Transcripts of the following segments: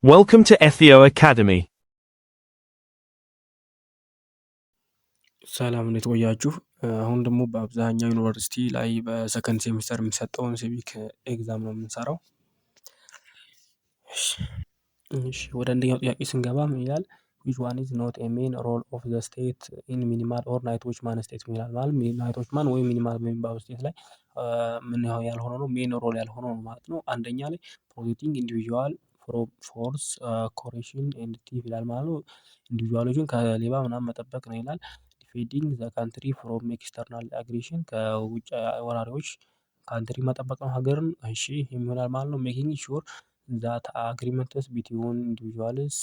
Welcome to Ethio Academy. ሰላም እንዴት ቆያችሁ? አሁን ደግሞ በአብዛኛው ዩኒቨርሲቲ ላይ በሰከንድ ሴሚስተር የሚሰጠውን ሲቪክ ኤግዛም ነው የምንሰራው። እሺ ወደ አንደኛው ጥያቄ ስንገባ ምን ይላል? ዊች ዋን ኢዝ ኖት ኤ ሜን ሮል ኦፍ ዘ ስቴት ኢን ሚኒማል ኦር ናይት ዎችማን ስቴት ይላል። ማለት ናይት ዎችማን ወይም ሚኒማል በሚባሉ ስቴት ላይ ምን ያልሆነ ነው ሜን ሮል ያልሆነው ነው ማለት ነው። አንደኛ ላይ ፕሮቴክቲንግ ኢንዲቪዥዋል ፍሮም ፎርስ ኮሬክሽን ኤንድ ቲፍ ይላል ማለት ነው። ኢንዲቪዥዋሎችን ከሌባ ምናምን መጠበቅ ነው ይላል። ዲፌንዲንግ ዘ ካንትሪ ፍሮም ኤክስተርናል አግሬሽን ከውጭ ወራሪዎች ካንትሪ መጠበቅ ነው ሀገርን። እሺ ይህም ይሆናል ማለት ነው። ሜኪንግ ሹር ዛት አግሪመንትስ ቢትዊን ኢንዲቪዥዋልስ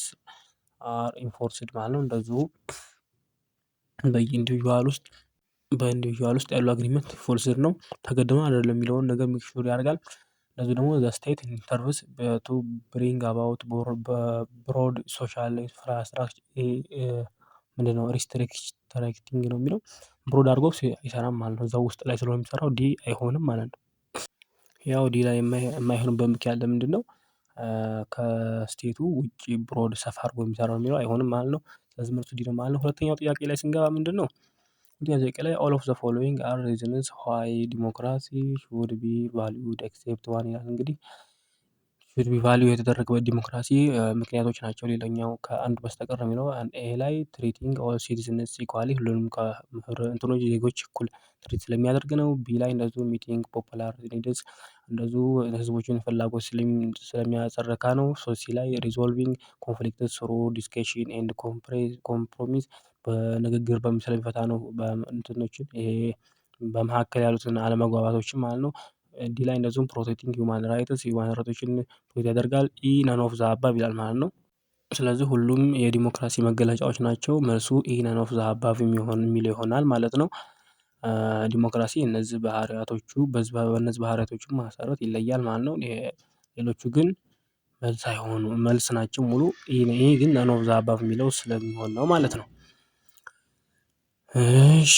አር ኢንፎርስድ ማለት ነው። እንደዚሁ በኢንዲቪዥዋል ውስጥ ያሉ አግሪመንት ፎርስድ ነው ተገድሞ አይደለም የሚለውን ነገር ሜክ ሹር ያደርጋል። እንደዚሁ ደግሞ ዘ ስቴት ኢንተርቭስ ቱ ብሪንግ አባውት ብሮድ ሶሻል ኢንፍራስትራክቸር ምንድነው ሪስትሪክቲንግ ነው የሚለው ብሮድ አድርጎ አይሰራም ማለት ነው። እዛው ውስጥ ላይ ስለሆነ የሚሰራው ዲ አይሆንም ማለት ነው። ያው ዲ ላይ የማይሆንበት ምክንያት ለምንድን ነው? ከስቴቱ ውጪ ብሮድ ሰፋ አድርጎ የሚሰራው የሚለው አይሆንም ማለት ነው። ስለዚህ መልሱ ዲ ነው ማለት ነው። ሁለተኛው ጥያቄ ላይ ስንገባ ምንድን ነው? ሁለተኛው ጥያቄ ላይ ኦል ኦፍ ዘ ፎሎዊንግ አር ሪዝንስ ዋይ ዲሞክራሲ ሹድ ቢ ቫልዩድ ኤክሴፕት ዋን ይላል። እንግዲህ ሹድ ቢ ቫልዩ የተደረገበት ዲሞክራሲ ምክንያቶች ናቸው ሌላኛው ከአንዱ በስተቀር ነው የሚለው። ኤ ላይ ትሪቲንግ ኦል ሲቲዝንስ ኢኳሊ ሁሉንም እንትኖች ዜጎች እኩል ትሪት ስለሚያደርግ ነው። ቢ ላይ እንደዚሁ ሚቲንግ ፖፑላር ኒድስ እንደዚሁ ህዝቦችን ፍላጎት ስለሚያጸርካ ነው። ሲ ላይ ሪዞልቪንግ ኮንፍሊክትስ ስሩ ዲስከሽን ኤንድ ኮምፕሮሚስ በንግግር ስለሚፈታ ነው። እንትኖችን ይሄ በመካከል ያሉትን አለመግባባቶችን ማለት ነው። ዲ ላይ እንደዚሁም ፕሮቴክቲንግ ሂውማን ራይትስ ሂውማን ራይቶችን ፕሮቴክት ያደርጋል። ኢ ነን ኦፍ ዘ አባቭ ይላል ማለት ነው። ስለዚህ ሁሉም የዲሞክራሲ መገለጫዎች ናቸው። መልሱ ኢ ነን ኦፍ ዘ አባቭ የሚለው ይሆናል ማለት ነው። ዲሞክራሲ እነዚህ ባህሪያቶቹ በእነዚህ ባህሪያቶቹ መሰረት ይለያል ማለት ነው። ሌሎቹ ግን መልስ አይሆኑም መልስ ናቸው ሙሉ ይሄ ግን ነን ኦፍ ዘ አባቭ የሚለው ስለሚሆን ነው ማለት ነው። እሺ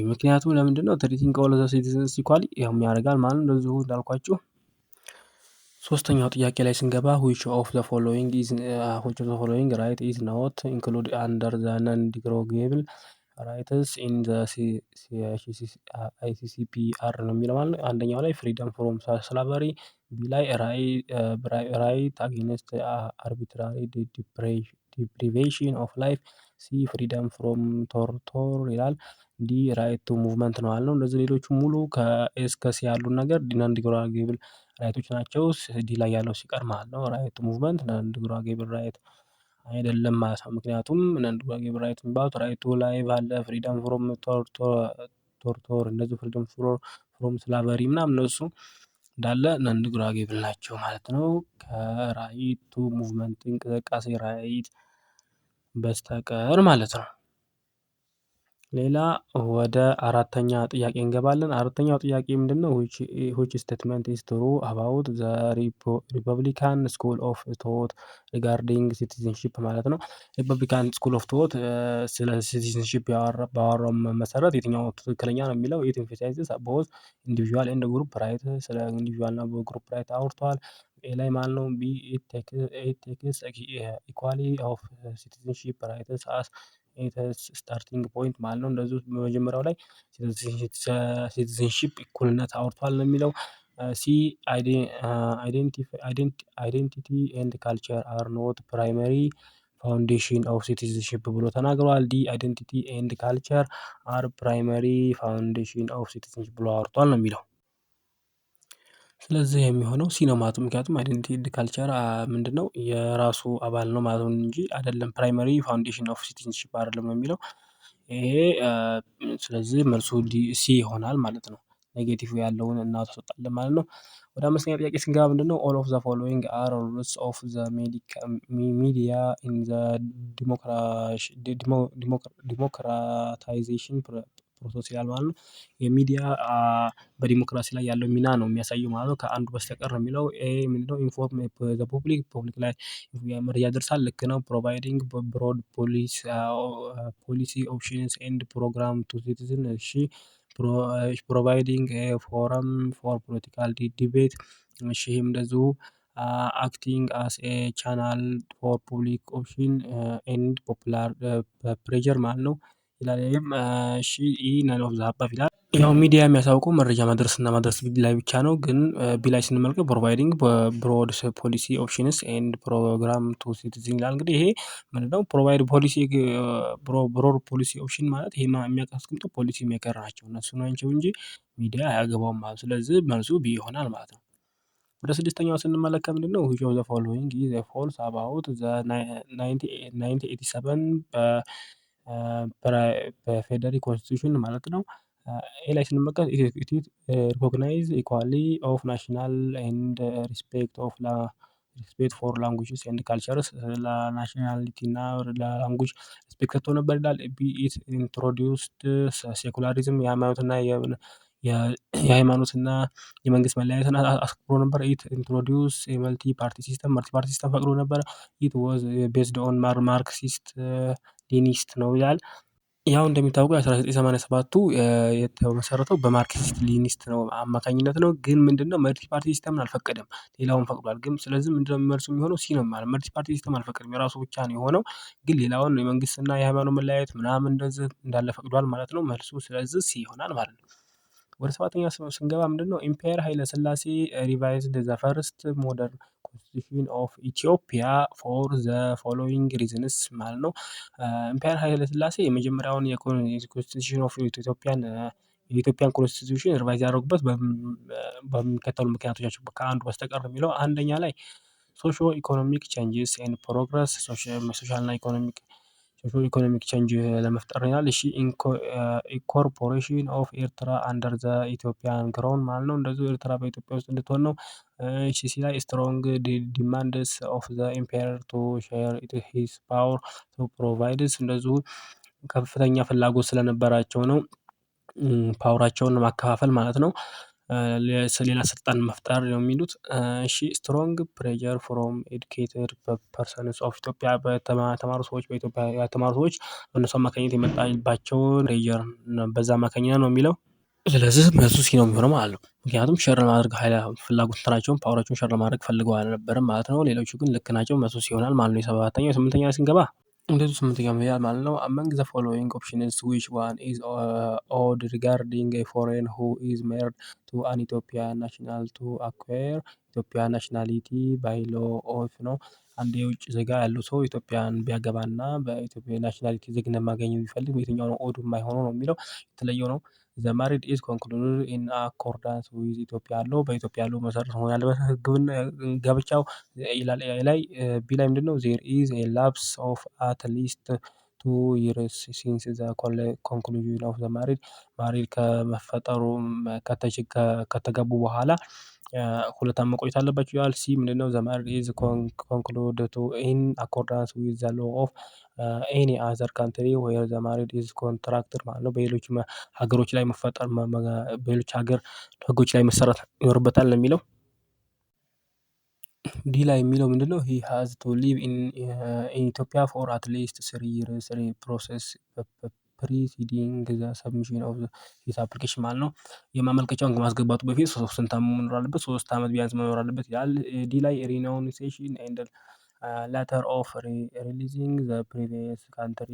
ምክንያቱም ለምንድነው ትሪቲንግ ኦል ዘ ሲቲዝንስ ኢኳሊ ያው ያደርጋል ማለት ነው። እንደዚሁ እንዳልኳችሁ ሶስተኛው ጥያቄ ላይ ስንገባ which of the following right is not included under the non-derogable rights in the ICCPR ነው የሚለው ማለት ነው። አንደኛው ላይ ፍሪደም ፍሮም ስላቨሪ፣ ቢ ላይ ራይት አጌንስት አርቢትራሪ ዲፕሪቬሽን ኦፍ ላይፍ፣ ሲ ፍሪደም ፍሮም ቶርቶር ይላል። ዲ ራይት ቱ ሙቭመንት ነው ያልነው። እነዚህ ሌሎቹ ሙሉ ከኤስ ከሲ ያሉ ነገር ነን ዲሮጋብል ራይቶች ናቸው። ዲ ላይ ያለው ሲቀር ማለት ነው። ራይት ቱ ሙቭመንት ነን ዲሮጋብል ራይት አይደለም ማለት ነው። ምክንያቱም ነን ዲሮጋብል ራይት የሚባሉት ራይት ቱ ላይፍ አለ፣ ፍሪደም ፍሮም ቶርቶር፣ እነዚህ ፍሪደም ፍሮም ስላቨሪ ምናምን እነሱ እንዳለ ነን ዲሮጋብል ናቸው ማለት ነው። ከራይት ቱ ሙቭመንት እንቅስቃሴ ራይት በስተቀር ማለት ነው። ሌላ ወደ አራተኛ ጥያቄ እንገባለን። አራተኛው ጥያቄ ምንድነው? which statement is true about the Republican School of Thought regarding citizenship ማለት ነው። ሪፐብሊካን ስኩል ኦፍ ቶት ስለ ሲቲዝንሺፕ ባወራው መሰረት የትኛው ትክክለኛ ነው የሚለው ኢት ኤምፋሳይዝስ ቦዝ ኢንዲቪዥዋል ኤንድ ግሩፕ ራይት ስለ ኢንዲቪዥዋል እና ግሩፕ ራይት አውርቷል። ኤ ላይ ማለት ነው። ቢ ቴክስ ኢኳሊ ኦፍ ሲቲዝንሺፕ ራይትስ አስ ስታርቲንግ ፖይንት ማለት ነው። እንደዚሁ በመጀመሪያው ላይ ሲቲዝንሺፕ እኩልነት አውርቷል ነው የሚለው። ሲ አይዴንቲቲ ኤንድ ካልቸር አር ኖት ፕራይመሪ ፋውንዴሽን ኦፍ ሲቲዝንሺፕ ብሎ ተናግሯል። ዲ አይዴንቲቲ ኤንድ ካልቸር አር ፕራይመሪ ፋውንዴሽን ኦፍ ሲቲዝንሺፕ ብሎ አውርቷል ነው የሚለው። ስለዚህ የሚሆነው ሲ ነው ማለት ነው። ምክንያቱም አይዴንቲቲ ኤንድ ካልቸር ምንድነው የራሱ አባል ነው ማለት ነው እንጂ አይደለም ፕራይመሪ ፋውንዴሽን ኦፍ ሲቲዝንሺፕ አይደለም ነው የሚለው። ይሄ ስለዚህ መልሱ ሲ ይሆናል ማለት ነው። ኔጌቲቭ ያለውን እናስወጣለን ማለት ነው። ወደ አምስተኛ ጥያቄ ስንገባ ምንድነው? ኦል ኦፍ ዘ ፎሎዊንግ አር ሩልስ ኦፍ ዘ ሚዲያ ኢን ዘ ዲሞክራታይዜሽን ፕሮሰስ ይላል ማለት ነው። የሚዲያ በዲሞክራሲ ላይ ያለው ሚና ነው የሚያሳየው ማለት ነው። ከአንዱ በስተቀር ነው የሚለው። ኤ ምንድነው? ኢንፎርም ዘ ፐብሊክ ላይ መረጃ ያደርሳል ልክ ነው። ፕሮቫይዲንግ ብሮድ ፖሊሲ ኦፕሽንስ ኤንድ ፕሮግራም ቱ ሲቲዝን። እሺ ፕሮቫይዲንግ ፎረም ፎር ፖለቲካል ዲቤት። እሺ ይሄም እንደዚሁ acting as a channel for public opinion and popular pressure ማለት ነው ይላል። ይሄም እሺ ይህ none of the above ይላል። ያው ሚዲያ የሚያሳውቀው መረጃ ማድረስና ማድረስ ላይ ብቻ ነው። ግን ቢ ላይ ስንመለከት ፕሮቫይዲንግ ብሮድ ፖሊሲ ኦፕሽንስ ኤንድ ፕሮግራም ቱ ሲቲዝን ይላል። እንግዲህ ይሄ ምንድነው? ፕሮቫይድ ፖሊሲ ብሮድ ፖሊሲ ኦፕሽን ማለት ይሄ የሚያስቀምጠው ፖሊሲ ሜከር ናቸው እነሱ ናቸው እንጂ ሚዲያ አያገባውም ማለት ነው። ስለዚህ መልሱ ቢ ይሆናል ማለት ነው። ወደ ስድስተኛው ስንመለከት ምንድነው? which of the following is a false about the 1987 በፌደራል ኮንስቲቱሽን ማለት ነው። ኤ ላይ ስንመለከት ኢት ሪኮግናይዝ ኢኳሊ ኦፍ ናሽናል ኤንድ ሪስፔክት ፎር ላንጉጅስ ኤንድ ካልቸርስ ለናሽናሊቲ እና ለላንጉጅ ሪስፔክት ሰጥቶ ነበር ይላል። ቢ ኢት ኢንትሮዲውስድ ሴኩላሪዝም የሃይማኖትና የመንግስት መለያየትን አስከብሮ ነበር። ኢት ኢንትሮዲውስ የመልቲ ፓርቲ ሲስተም ፈቅዶ ነበር። ኢት ዋዝ ቤዝድ ኦን ማርክሲስት ሌኒኒስት ነው ይላል። ያው እንደሚታወቀው የ1987ቱ የተመሰረተው በማርክሲስት ሌኒኒስት ነው አማካኝነት ነው። ግን ምንድነው መልቲ ፓርቲ ሲስተምን አልፈቀደም። ሌላውን ፈቅዷል። ግን ስለዚህ ምንድነው መልሱ የሚሆነው? ሲ ነው ማለት መልቲ ፓርቲ ሲስተም አልፈቀደም የራሱ ብቻ ነው የሆነው። ግን ሌላውን የመንግስትና የሃይማኖት መለያየት ምናምን እንደዚህ እንዳለ ፈቅዷል ማለት ነው። መልሱ ስለዚህ ሲ ይሆናል ማለት ነው። ወደ ሰባተኛ ስንገባ ምንድነው? ኢምፓየር ኃይለ ሥላሴ ሪቫይዝድ ዘ ፈርስት ሞደርን ኮንስቲቱሽን ኦፍ ኢትዮጵያ ፎር ዘ ፎሎዊንግ ሪዝንስ ማለት ነው። ኢምፓየር ኃይለ ሥላሴ የመጀመሪያውን የኮንስቲቱሽን ኦፍ የኢትዮጵያን ኮንስቲቱሽን ሪቫይዝ ያደረጉበት በሚከተሉ ምክንያቶች ናቸው ከአንዱ በስተቀር የሚለው አንደኛ ላይ ሶሾ ኢኮኖሚክ ቼንጅስ ኤንድ ፕሮግረስ ሶሻል እና ኢኮኖሚክ ቼንጅ ለመፍጠር ይላል። እሺ ኢንኮርፖሬሽን ኦፍ ኤርትራ አንደር ዘ ኢትዮጵያን ክራውን ማለት ነው። እንደዚሁ ኤርትራ በኢትዮጵያ ውስጥ እንድትሆን ነው። እሺ ሲ ላይ ስትሮንግ ዲማንድስ ኦፍ ዘ ኢምፓየር ቱ ሼር ሂዝ ፓወር ቱ ፕሮቫይድስ እንደዚሁ ከፍተኛ ፍላጎት ስለነበራቸው ነው። ፓወራቸውን ማከፋፈል ማለት ነው። ሌላ ስልጣን መፍጠር ነው የሚሉት። እሺ ስትሮንግ ፕሬዠር ፍሮም ኤዱኬትድ ፐርሰንስ ኦፍ ኢትዮጵያ በተማሩ ሰዎች በኢትዮጵያ የተማሩ ሰዎች በእነሱ አማካኝነት የመጣባቸውን ፕሬዠር በዛ አማካኝነት ነው የሚለው። ስለዚህ መልሱ ሲ ነው የሚሆነው ማለት ነው። ምክንያቱም ሸር ለማድረግ ኃይለ ፍላጎት እንትናቸውን ፓወራቸውን ሸር ለማድረግ ፈልገው አልነበረም ማለት ነው። ሌሎቹ ግን ልክ ናቸው። መልሱ ሲ ይሆናል ማለት ነው። የሰባተኛው ስምንተኛ ስንገባ እንደዚሁ ስምንተኛው ምን ይላል ማለት ነው? አመንግ ዘ ፎሎዊንግ ኦፕሽንስ ዊች ዋን ኢዝ ኦድ ሪጋርዲንግ ኤ ፎሬን ሁ ኢዝ ሜርድ ቱ አን ኢትዮጵያን ናሽናል ቱ አኳየር ኢትዮጵያን ናሽናሊቲ ባይ ሎ ኦፍ ነው። አንድ የውጭ ዜጋ ያለው ሰው ኢትዮጵያን ቢያገባና በኢትዮጵያ ናሽናሊቲ ዜግነት ማግኘት ቢፈልግ የትኛው ነው ኦድ የማይሆነው ነው የሚለው። የተለየው ነው። ዘ ማሪድ ኢዝ ኮንክሉድድ ኢን አኮርዳንስ ዊዝ ኢትዮጵያ ያለው በኢትዮጵያ ያለው መሰረት መሆን ያለበት ህግብን ጋብቻው ይላል። ላይ ቢ ላይ ምንድነው? ዜር ኢዝ ኤ ላፕስ ኦፍ አት ሊስት 2 years ሲንስ ዘ ኮንክሉዥን ኦፍ ዘ ማሪድ ከመፈጠሩ ከተገቡ በኋላ 2 ዓመት መቆየት አለባቸው ይላል። ሲ ምንድነው? ዘ ማሪድ ኢዝ ኮንክሉድድ ቱ ኢን አኮርዳንስ ዊዝ ዘ ሎ ኦፍ ኤኒ አዘር ካንትሪ ዌር ዘ ማሪድ ኢዝ ኮንትራክትድ ማለት ነው። በሌሎች ሀገሮች ላይ መፈጠር በሌሎች ሀገር ህጎች ላይ መሰራት ይኖርበታል ነው የሚለው። ዲ ላይ የሚለው ምንድነው? ሂ ሃዝ ቱ ሊቭ ኢን ኢትዮጵያ ፎር አት ሊስት 3 years ፕሮሰስ ፕሪሲዲንግ ዘ ሰብሚሽን ኦፍ ሂዝ አፕሊኬሽን ማለት ነው። የማመልከቻውን ከማስገባቱ በፊት ስንት ዓመት መኖር አለበት? 3 ዓመት ቢያንስ መኖር አለበት ይላል። ዲ ላይ ሪናውንሴሽን ኤንድ ሌተር ኦፍ ሪሊዚንግ ዘ ፕሪቪየስ ካንትሪ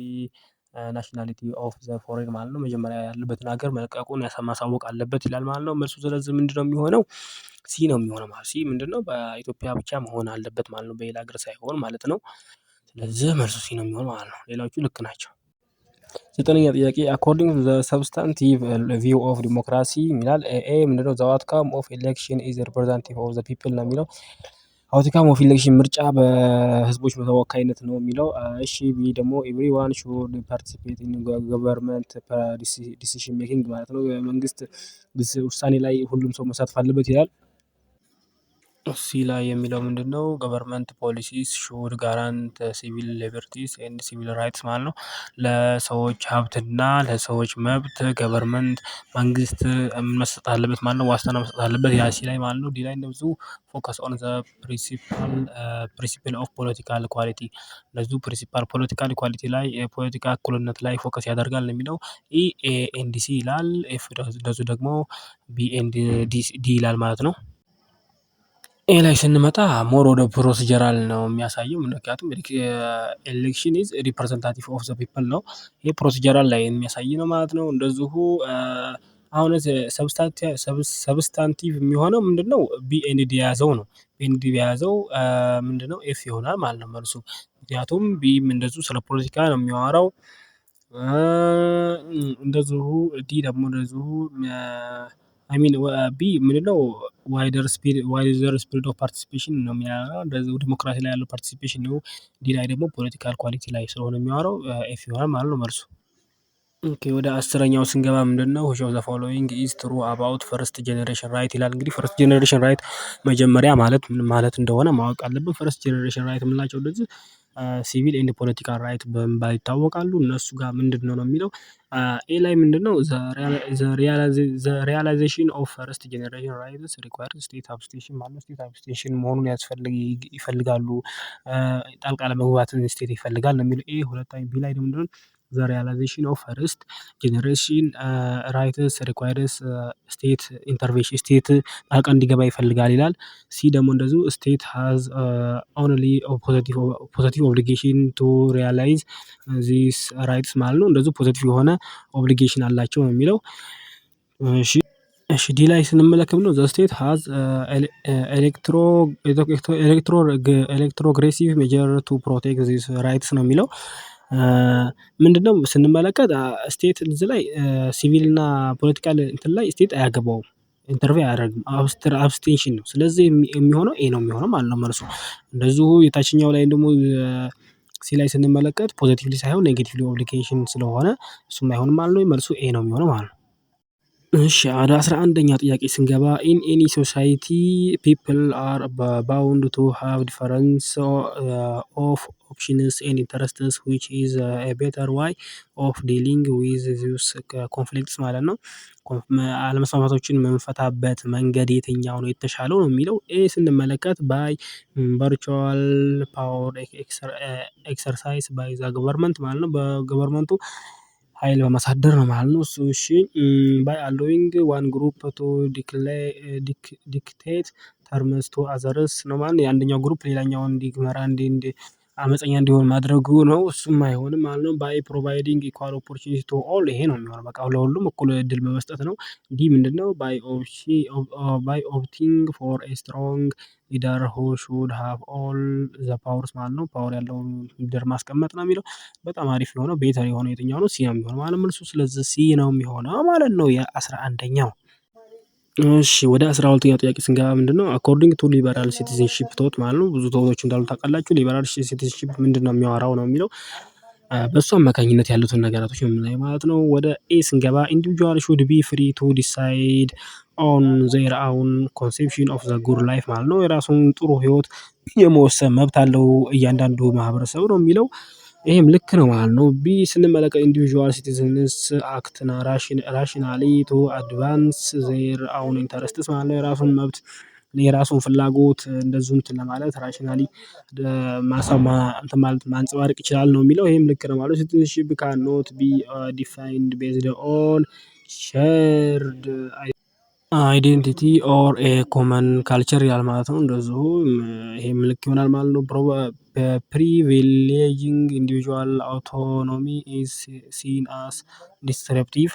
ናሽናሊቲ ኦፍ ዘ ፎሬን ማለት ነው። መጀመሪያ ያለበትን ሀገር መልቀቁን ማሳወቅ አለበት ይላል ማለት ነው። መልሱ ስለዚህ ምንድነው የሚሆነው? ሲ ነው የሚሆነው ማለት ሲ ምንድነው? በኢትዮጵያ ብቻ መሆን አለበት ማለት ነው። በሌላ ሀገር ሳይሆን ማለት ነው። ስለዚህ መልሱ ሲ ነው የሚሆነው ማለት ነው። ሌሎቹ ልክ ናቸው። ዘጠነኛ ጥያቄ አኮርዲንግ ቱ ዘ ሰብስታንቲቭ ቪው ኦፍ ዲሞክራሲ ይላል። ኤ ምንድነው? ዘ አውትካም ኦፍ ኤሌክሽን ኢዝ ሪፕሬዘንታቲቭ ኦፍ ዘ ፒፕል ነው የሚለው። አውትካም ኦፍ ኤሌክሽን ምርጫ በህዝቦች ተወካይነት ነው የሚለው። እሺ ቢ ደግሞ ኤቭሪዋን ሹድ ፓርቲሲፔት ኢን ገቨርንመንት ዲሲሽን ሜኪንግ ማለት ነው። የመንግስት ውሳኔ ላይ ሁሉም ሰው መሳተፍ አለበት ይላል። ሲ ላይ የሚለው ምንድነው? ገቨርንመንት ፖሊሲስ ሹድ ጋራንት ሲቪል ሊበርቲስ ኤንድ ሲቪል ራይትስ ማለት ነው። ለሰዎች ሀብትና ለሰዎች መብት ገቨርንመንት መንግስት መስጠት አለበት ማለት ነው። ዋስትና መስጠት አለበት ያ ሲ ላይ ማለት ነው። ዲ ላይ እንደዚሁ ፎከስ ኦን ዘ ፕሪንሲፕል ኦፍ ፖለቲካል ኢኳሊቲ እንደዚሁ ፕሪንሲፓል ፖለቲካል ኢኳሊቲ ላይ የፖለቲካ እኩልነት ላይ ፎከስ ያደርጋል ነው የሚለው። ኢ ኤ ኤንድ ሲ ይላል። ኤፍ እንደዚሁ ደግሞ ቢ ኤንድ ዲ ይላል ማለት ነው። ኤ ላይ ስንመጣ ሞር ወደ ፕሮሲጀራል ነው የሚያሳየው ምክንያቱም ኤሌክሽን ኢዝ ሪፕረዘንታቲቭ ኦፍ ዘ ፒፕል ነው። ይሄ ፕሮሲጀራል ላይ የሚያሳይ ነው ማለት ነው። እንደዚሁ አሁን ሰብስታንቲቭ የሚሆነው ምንድነው? ቢ ኤንድ ዲ የያዘው ነው። ቢ ኤንድ ዲ የያዘው ምንድነው? ኤፍ ይሆናል ማለት ነው መልሱ። ምክንያቱም ቢም እንደዚሁ ስለ ፖለቲካ ነው የሚያወራው። እንደዚሁ ዲ ደግሞ እንደዚሁ አይ ሚን ቢ ምንድነው? ዋይደር ስፒሪት ኦፍ ፓርቲሲፔሽን ነው የሚያወራው እንደዚሁ ዲሞክራሲ ላይ ያለው ፓርቲሲፔሽን ነው። ዲ ላይ ደግሞ ፖለቲካል ኳሊቲ ላይ ስለሆነ የሚያወራው ኤፍ ይሆናል ማለት ነው መልሱ። ኦኬ ወደ አስረኛው ስንገባ ምንድነው? which of the following is true about first generation right ይላል። እንግዲህ ፈርስት ጀነሬሽን ራይት መጀመሪያ ማለት ምን ማለት እንደሆነ ማወቅ አለብን። ፈርስት ጀነሬሽን ራይት የምንላቸው እንደዚህ ሲቪል ኤንድ ፖለቲካል ራይት በመባል ይታወቃሉ። እነሱ ጋር ምንድነው ነው የሚለው? ኤ ላይ ምንድነው? ዘ ሪያላይዜሽን ኦፍ ፈርስት ጀነሬሽን ራይትስ ሪኳየርድ ስቴት አብስቴንሽን ማለት ነው። ስቴት አብስቴንሽን መሆኑን ይፈልጋሉ። ጣልቃ ለመግባትን ስቴት ይፈልጋል ነው የሚለው ኤ። ሁለተኛ ቢ ላይ ደግሞ ምንድነው? ዘ ሪያላይዜሽን ኦፍ ፈርስት ጀነሬሽን ራይትስ ሪኳየርድስ ስቴት ኢንተርቬንሽን ስቴት ጣልቃ እንዲገባ ይፈልጋል ይላል። ሲ ደግሞ እንደዚሁ ስቴት ሃዝ ኦንሊ ፖዘቲቭ ኦብሊጌሽን ቱ ሪያላይዝ ዚስ ራይትስ ማለት ነው። እንደዚሁ ፖዘቲቭ የሆነ ኦብሊጌሽን አላቸው ነው የሚለው። እሺ ዲ ላይ ስንመለከት ነው ዘ ስቴት ሃዝ ኤሌክትሮግሬሲቭ ሜጀር ቱ ፕሮቴክት ዚስ ራይትስ ነው የሚለው። ምንድነው ስንመለከት ስቴት እዚህ ላይ ሲቪል እና ፖለቲካል እንትን ላይ ስቴት አያገባውም። ኢንተርቪው አያደርግም። አብስቴንሽን ነው። ስለዚህ የሚሆነው ኤ ነው የሚሆነው ማለት ነው መልሱ። እንደዚሁ የታችኛው ላይ ደግሞ ሲ ላይ ስንመለከት ፖዘቲቭሊ ሳይሆን ኔጌቲቭሊ ኦብሊጌሽን ስለሆነ እሱም አይሆንም ማለት ነው። መልሱ ኤ ነው የሚሆነው ማለት ነው። እሺ ወደ 11ኛ ጥያቄ ስንገባ ኢን ኤኒ ሶሳይቲ ፒፕል አር ባውንድ ቱ ሃቭ ዲፈረንስ ኦፍ ኦፕሽንስ ኤንድ ኢንተረስትስ ዊች ኢዝ ኤ ቤተር ዋይ ኦፍ ዲሊንግ ዊዝ ዚስ ኮንፍሊክትስ ማለት ነው። አለመስማማቶችን የምንፈታበት መንገድ የትኛው ነው የተሻለው ነው የሚለው። ኤ ስንመለከት ባይ ቨርቹዋል ፓወር ኤክሰርሳይዝ ባይ ዘ ገቨርንመንት ማለት ነው። በገቨርንመንቱ ሀይል በማሳደር ነው ማለት ነው። እሱ እሺ ባይ አሎዊንግ ዋን ግሩፕ ቱ ዲክቴት ተርምስ ቱ አዘርስ ነው ማለት ነው። የአንደኛው ግሩፕ ሌላኛውን እንዲመራ አመፀኛ እንዲሆን ማድረጉ ነው። እሱም አይሆንም ማለት ነው። ባይ ፕሮቫይዲንግ ኢኳል ኦፖርቹኒቲ ቱ ኦል ይሄ ነው የሚሆነው። በቃ ለሁሉም እኩል እድል በመስጠት ነው። ዲ ምንድነው? ባይ ኦፕቲንግ ፎር ኤ ስትሮንግ ሊደር ሁ ሹድ ሃቭ ኦል ዘ ፓወርስ ማለት ነው። ፓወር ያለውን ሊደር ማስቀመጥ ነው የሚለው። በጣም አሪፍ የሆነው ቤተር የሆነው የትኛው ነው? ሲ ነው የሚሆነው ማለት መልሱ። ስለዚህ ሲ ነው የሚሆነው ማለት ነው። የ11ኛው እሺ ወደ 12ኛ ጥያቄ ስንገባ ምንድነው? አኮርዲንግ ቱ ሊበራል ሲቲዝንሺፕ ቶት ማለት ነው። ብዙ ቶቶች እንዳሉ ታውቃላችሁ። ሊበራል ሲቲዝንሺፕ ምንድነው የሚያወራው ነው የሚለው። በሱ አማካኝነት ያሉትን ነገራቶች የምናየው ማለት ነው። ወደ ኤ ስንገባ ኢንዲቪጁዋል ሹድ ቢ ፍሪ ቱ ዲሳይድ ኦን ዜር አውን ኮንሴፕሽን ኦፍ ዘ ጉድ ላይፍ ማለት ነው። የራሱን ጥሩ ህይወት የመወሰን መብት አለው እያንዳንዱ ማህበረሰብ ነው የሚለው። ይሄም ልክ ነው ማለት ነው። ቢ ስንመለከት ኢንዲቪዥዋል ሲቲዝንስ አክት ራሽናሊ ቱ አድቫንስ ዜር አውን ኢንተረስትስ ማለት ነው። የራሱን መብት የራሱን ፍላጎት እንደዚሁ እንትን ለማለት ራሽናሊ እንትን ማለት ማንፀባረቅ ይችላል ነው የሚለው። ይሄም ልክ ነው ማለት ሲቲዝንሺፕ ካን ኖት ቢ ዲፋይንድ ቤዝድ ኦን ሼርድ አይዴንቲቲ ኦር ኤ ኮመን ካልቸር ይላል ማለት ነው። እንደዚሁ ይሄም ልክ ይሆናል ማለት ነው። ፕሪቪሌጂንግ ኢንዲቪዥዋል አውቶኖሚ ኢዝ ሲን አስ ዲስረፕቲቭ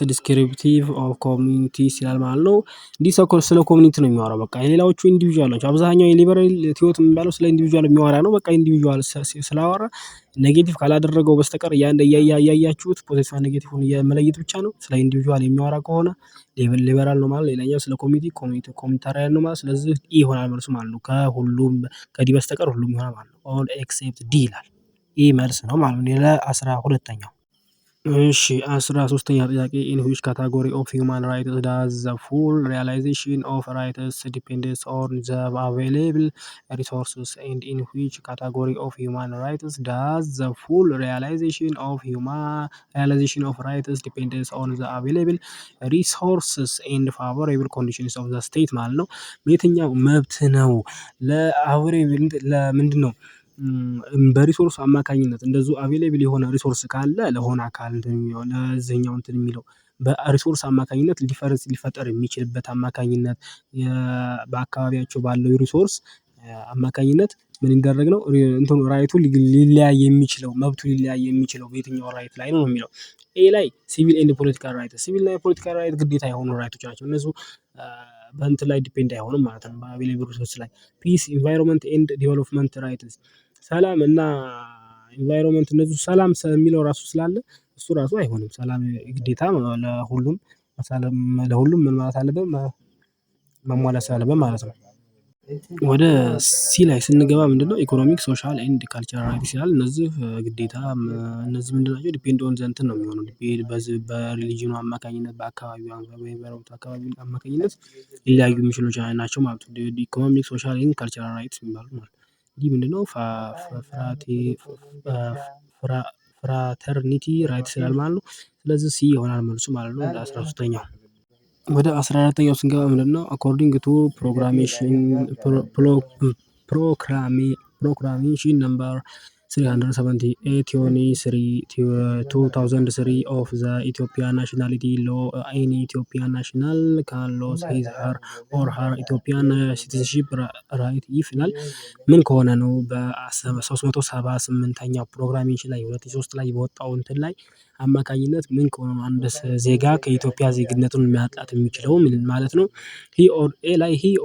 ዲስክሪፕቲቭ ኦፍ ኮሚኒቲስ ይላል ማለት ነው። እንዲህ ሰው ስለ ኮሚኒቲ ነው የሚያወራው። በቃ የሌላዎቹ ኢንዲቪዥዋል ናቸው። አብዛኛው የሊበራል ቲዎት የሚባለው ስለ ኢንዲቪዥዋል የሚያወራ ነው። በቃ ኢንዲቪዥዋል ስላወራ ኔጌቲቭ ካላደረገው በስተቀር እያያችሁት ፖዚቲቭ ኔጌቲቭን የመለየት ብቻ ነው። ስለ ኢንዲቪዥዋል የሚያወራ ከሆነ ሊበራል ነው ማለት። ሌላኛው ስለ ኮሚኒታሪያን ነው ማለት። ስለዚህ ኢ ይሆናል መልሱ ማለት ነው። ከሁሉም ከዲ በስተቀር ሁሉም ይሆናል ማለት ነው። ኦል ኤክሴፕት ዲ ይላል። ኢ መልስ ነው ማለት ነው። ለ12ኛው እሺ 13ኛ ጥያቄ ኢን ዊች ካታጎሪ ኦፍ ሂውማን ራይትስ ዳዝ ዘ ፉል ሪያላይዜሽን ኦፍ ራይትስ ዲፔንድስ ኦን ዘ አቬይላብል ሪሶርስስ ኤንድ ኢን ዊች ካታጎሪ ኦፍ ሂውማን ራይትስ ዳዝ ዘ ፉል ሪያላይዜሽን ኦፍ ራይትስ ዲፔንድስ ኦን ዘ አቬይላብል ሪሶርስስ ኤንድ ፋቮሬብል ኮንዲሽንስ ኦፍ ዘ ስቴት ማለት ነው። የትኛው መብት ነው ለምንድን ነው? በሪሶርስ አማካኝነት እንደዚሁ አቬሌብል የሆነ ሪሶርስ ካለ ለሆነ አካል እንትን የሚለው ለዚህኛው እንትን የሚለው በሪሶርስ አማካኝነት ሊፈጠር የሚችልበት አማካኝነት በአካባቢያቸው ባለው ሪሶርስ አማካኝነት ምን ይደረግ ነው እንትኑ ራይቱ ሊለያይ የሚችለው መብቱ ሊለያይ የሚችለው በየትኛው ራይት ላይ ነው የሚለው። ኤ ላይ ሲቪል ኤንድ ፖለቲካል ራይት ሲቪል እና የፖለቲካል ራይት ግዴታ የሆኑ ራይቶች ናቸው። እነሱ በእንትን ላይ ዲፔንድ አይሆንም ማለት ነው በአቬሌብል ሪሶርስ ላይ። ፒስ ኢንቫይሮንመንት ኤንድ ዲቨሎፕመንት ራይትስ ሰላም እና ኢንቫይሮንመንት እነሱ ሰላም የሚለው ራሱ ስላለ እሱ ራሱ አይሆንም። ሰላም ግዴታ ለሁሉም ምን ማለት አለበት መሟላት ስላለበት ማለት ነው። ወደ ሲ ላይ ስንገባ ምንድነው ኢኮኖሚክ ሶሻል ኤንድ ካልቸራል ራይትስ ይላል። እነዚህ ግዴታ እነዚህ ምንድን ናቸው? ዲፔንድ ኦን ዘ እንትን ነው የሚሆነው በሪሊጅኑ አማካኝነት በአካባቢው አካባቢ አማካኝነት ሊለያዩ የሚችሉ ናቸው ማለት ነው። ኢኮኖሚክ ሶሻል ኤንድ ካልቸራል ራይትስ የሚባሉት ማለት ነው። እንዲህ ምንድነው ፍራተርኒቲ ራይትስ ይላል ማለት ነው። ስለዚህ ሲ ይሆናል መልሱ ማለት ነው። ወደ 13ኛው ወደ 14ኛው ስንገባ ምንድነው አኮርዲንግ ቱ ፕሮክላሜሽን ነምበር 378 2003 ኦፍ ዘ ኢትዮጵያ ናሽናሊቲ ሎ ኤኒ ኢትዮጵያን ናሽናል ካን ሎስ ሂዝ ሄር ኦር ሄር ኢትዮጵያን ሲቲዝንሺፕ ራይት ኢፍ ይላል። ምን ከሆነ ነው በ378ኛው ፕሮግራሜሽን ላይ 2003 ላይ በወጣው እንትን ላይ አማካኝነት ምን ከሆነ ነው አንድ ዜጋ ከኢትዮጵያ ዜግነቱን ማጣት የሚችለው ምን ማለት ነው? ሂ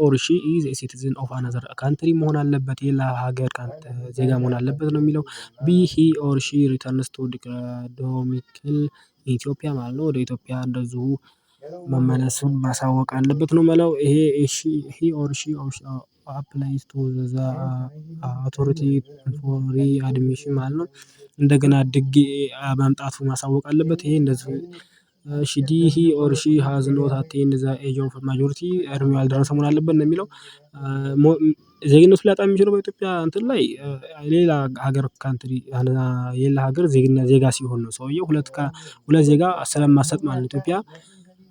ኦር ሺ ኢዝ ኤ ሲቲዝን ኦፍ አናዘር ካንትሪ መሆን አለበት የሌላ ሀገር ዜጋ መሆን አለበት ነው የሚለው። ቢ ሂ ኦር ሺ ሪተርንስ ቱ ዶሚክል ኢትዮጵያ ማለት ነው ወደ ኢትዮጵያ እንደዚሁ መመለሱን ማሳወቅ አለበት ነው የምለው። ይሄ ሂ ኦር ሺ አፕላይስ ቱ ዘ አውቶሪቲ ፎር ሪአድሚሽን ማለት ነው። እንደገና መምጣቱ ማሳወቅ አለበት። ይሄ እንደዚህ እሺ ዲ ሂ ኦር ሺ ሃዝ ኖት አቴንድ ዘ ኤጅ ኦፍ ማጆሪቲ እድሜው ያልደረሰ መሆን አለበት ነው የሚለው። ዜግነቱን ሊያጣ የሚችለው በኢትዮጵያ እንትን ላይ ሌላ ሀገር ካንትሪ የሌላ ሀገር ዜጋ ሲሆን ነው። ሰውየው ሁለት ዜጋ ስለማትሰጥ ማለት ነው ኢትዮጵያ።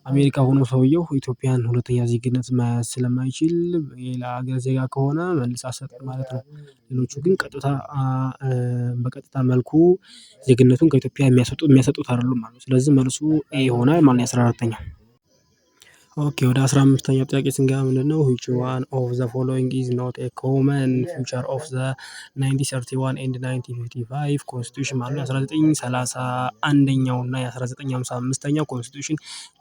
አሜሪካ ሆኖ ሰውየው ኢትዮጵያን ሁለተኛ ዜግነት መያዝ ስለማይችል የሌላ ሀገር ዜጋ ከሆነ መልሳ አትሰጥም ማለት ነው። ሌሎቹ ግን በቀጥታ መልኩ ዜግነቱን ከኢትዮጵያ የሚያሰጡት አይደሉም ማለት ነው። ስለዚህ መልሱ ኤ ይሆናል ማለት ነው። 14ኛው ኦኬ ወደ 15ኛው ጥያቄ ስንገባ ምንድነው which one of the following is not a common feature of the 1931 and 1955 ኮንስቲቱሽን ማለት ነው። 1931ኛው እና የ1955ኛው ኮንስቲቱሽን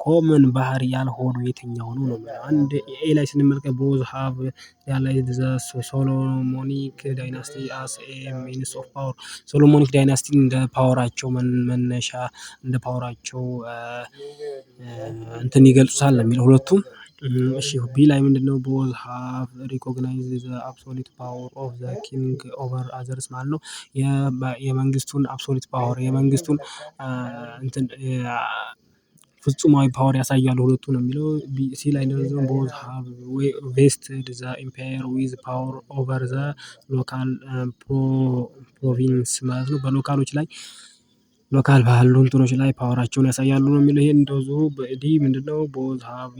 ኮመን ባህሪ ያልሆነው የትኛው ነው ነው የሚለው። አንድ ኤ ላይ ስንመለከት both have realized the Solomonic dynasty as a means of power ሶሎሞኒክ ዳይናስቲ እንደ ፓወራቸው መነሻ እንደ ፓወራቸው እንትን ይገልጹታል ነው የሚለው ሁለቱም። እሺ ቢ ላይ ምንድነው both have recognized the absolute power of the king over others ማለት ነው። የመንግስቱን አብሶሉት ፓወር የመንግስቱን እንትን ፍጹማዊ ፓወር ያሳያሉ ሁለቱ ነው የሚለው። ሲ ላይ ደግሞ both have vested the empire with power over the local province ማለት ነው። በሎካሎች ላይ ሎካል ባሉ እንትኖች ላይ ፓወራቸውን ያሳያሉ ነው የሚለው። ይሄን እንደዚሁ ዲ ምንድነው both have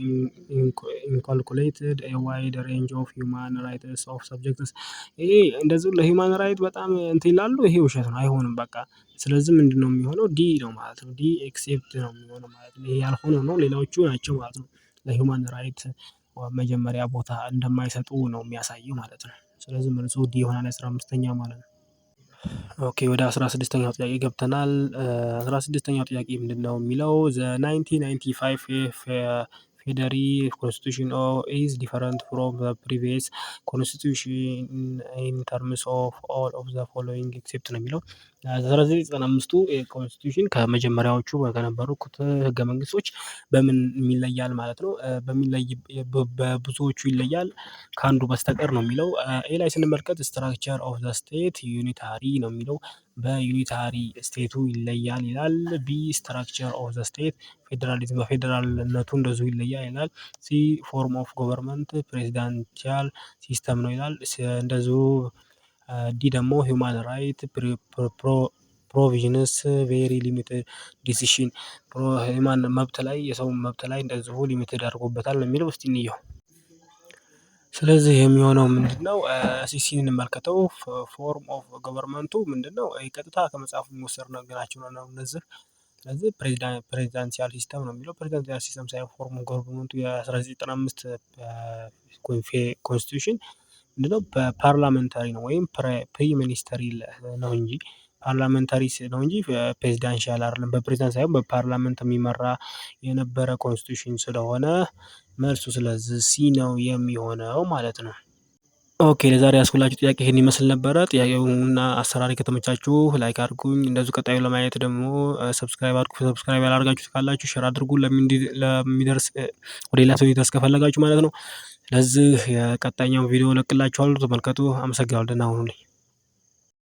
inculcated a wide range of human rights of subjects ይሄ እንደዚሁ ለሂውማን ራይት በጣም እንትን ይላሉ። ይሄ ውሸት ነው አይሆንም በቃ። ስለዚህ ምንድነው የሚሆነው ዲ ነው ማለት ነው። ዲ ኤክሴፕት ነው የሚሆነው ማለት ነው። ይሄ ያልሆነው ነው ሌላዎቹ ናቸው ማለት ነው። ለሂውማን ራይት መጀመሪያ ቦታ እንደማይሰጡ ነው የሚያሳየው ማለት ነው። ስለዚህ መልሱ ዲ ይሆናል 15ኛው ማለት ነው። ኦኬ ወደ 16ኛው ጥያቄ ገብተናል። 16ኛው ጥያቄ ምንድነው የሚለው the 1995 ፌደሪ ኮንስቲቱሽን is different from the previous constitution in terms of all of the following except ነው የሚለው። 1995ቱ ኮንስቲቱሽን ከመጀመሪያዎቹ ከነበሩት ህገ መንግስቶች በምን ይለያል ማለት ነው። በብዙዎቹ ይለያል ከአንዱ በስተቀር ነው የሚለው። ኤ ላይ ስንመለከት ስትራክቸር ኦፍ ዘ ስቴት ዩኒታሪ ነው የሚለው። በዩኒታሪ ስቴቱ ይለያል ይላል። ቢ ስትራክቸር ኦፍ ዘ ስቴት ፌዴራሊዝም በፌዴራልነቱ እንደዚሁ ይለያል ይላል። ሲ ፎርም ኦፍ ጎቨርንመንት ፕሬዚዳንቲያል ሲስተም ነው ይላል። እንደዚሁ ዲ ደግሞ ሂውማን ራይት ፕሮቪዥንስ ቬሪ ሊሚትድ ዲሲሽን ሂውማን መብት ላይ የሰው መብት ላይ እንደዚሁ ሊሚትድ አድርጎበታል ነው የሚለው። እስቲ እንየው። ስለዚህ የሚሆነው ምንድነው? ሲሲን እንመልከተው። ፎርም ኦፍ ገቨርንመንቱ ምንድነው? ቀጥታ ከመጽሐፉ የሚወሰድ ነገራቸው ነው እነዚህ። ስለዚህ ፕሬዚዳንሻል ሲስተም ነው የሚለው። ፕሬዚዳንሻል ሲስተም ሳይሆን ፎርም ገቨርንመንቱ የ1995 ኮንስቲቱሽን ምንድነው በፓርላመንታሪ ነው ወይም ፕሪ ሚኒስተሪ ነው እንጂ ፓርላመንታሪ ነው እንጂ ፕሬዚዳንሻል አይደለም። በፕሬዚዳንት ሳይሆን በፓርላመንት የሚመራ የነበረ ኮንስቲቱሽን ስለሆነ መልሱ ስለዚህ ሲ ነው የሚሆነው ማለት ነው። ኦኬ ለዛሬ ያስኩላችሁ ጥያቄ ይሄን ይመስል ነበረ። ጥያቄውና አሰራሪ ከተመቻችሁ ላይክ አድርጉኝ። እንደዚሁ ቀጣዩ ለማየት ደግሞ ሰብስክራይብ አድርጉ። ሰብስክራይብ ያላደርጋችሁት ካላችሁ ሼር አድርጉ፣ ለሚደርስ ወደ ሌላ ሰው እንዲደርስ ከፈለጋችሁ ማለት ነው። ስለዚህ የቀጣኛው ቪዲዮ እለቅላችኋለሁ፣ ተመልከቱ። አመሰግናለሁ። ደህና ሁኑልኝ።